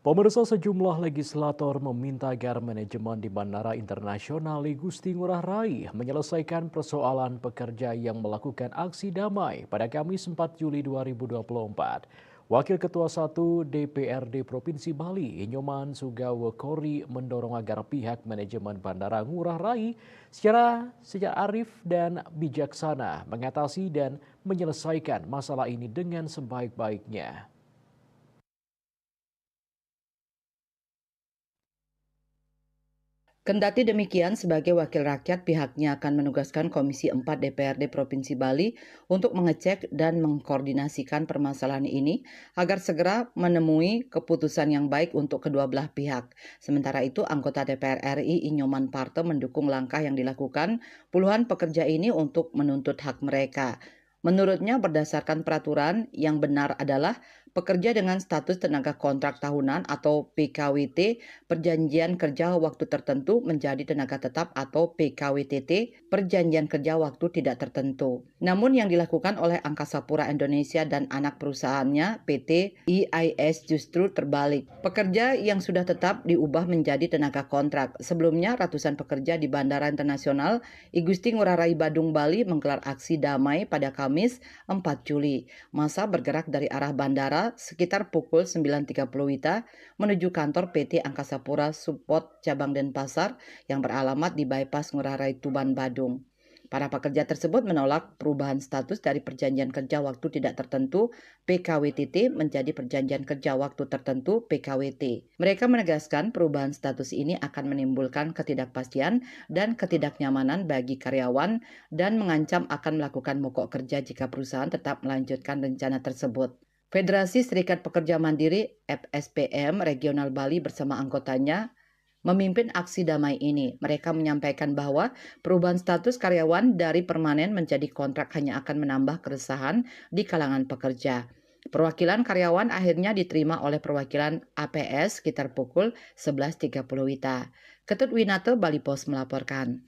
Pemirsa, sejumlah legislator meminta agar manajemen di Bandara Internasional Igusti Ngurah Rai menyelesaikan persoalan pekerja yang melakukan aksi damai pada Kamis 4 Juli 2024. Wakil Ketua 1 DPRD Provinsi Bali, Inyoman Sugawekori, mendorong agar pihak manajemen Bandara Ngurah Rai secara arif dan bijaksana mengatasi dan menyelesaikan masalah ini dengan sebaik-baiknya. Kendati demikian, sebagai wakil rakyat, pihaknya akan menugaskan Komisi 4 DPRD Provinsi Bali untuk mengecek dan mengkoordinasikan permasalahan ini agar segera menemui keputusan yang baik untuk kedua belah pihak. Sementara itu, anggota DPR RI Inyoman Parto mendukung langkah yang dilakukan puluhan pekerja ini untuk menuntut hak mereka. Menurutnya, berdasarkan peraturan yang benar adalah pekerja dengan status tenaga kontrak tahunan atau PKWT, perjanjian kerja waktu tertentu, menjadi tenaga tetap atau PKWTT, perjanjian kerja waktu tidak tertentu. Namun yang dilakukan oleh Angkasa Pura Indonesia dan anak perusahaannya PT EIS justru terbalik. Pekerja yang sudah tetap diubah menjadi tenaga kontrak. Sebelumnya ratusan pekerja di Bandara Internasional Igusti Ngurah Rai Badung Bali menggelar aksi damai pada Kamis 4 Juli. Massa bergerak dari arah bandara sekitar pukul 9.30 WITA menuju kantor PT Angkasa Pura Support Cabang Denpasar yang beralamat di Bypass Ngurah Rai Tuban Badung. Para pekerja tersebut menolak perubahan status dari perjanjian kerja waktu tidak tertentu PKWTT menjadi perjanjian kerja waktu tertentu PKWT. Mereka menegaskan perubahan status ini akan menimbulkan ketidakpastian dan ketidaknyamanan bagi karyawan dan mengancam akan melakukan mogok kerja jika perusahaan tetap melanjutkan rencana tersebut. Federasi Serikat Pekerja Mandiri FSPM Regional Bali bersama anggotanya memimpin aksi damai ini. Mereka menyampaikan bahwa perubahan status karyawan dari permanen menjadi kontrak hanya akan menambah keresahan di kalangan pekerja. Perwakilan karyawan akhirnya diterima oleh perwakilan APS sekitar pukul 11.30 WITA. Ketut Winata, Bali Pos melaporkan.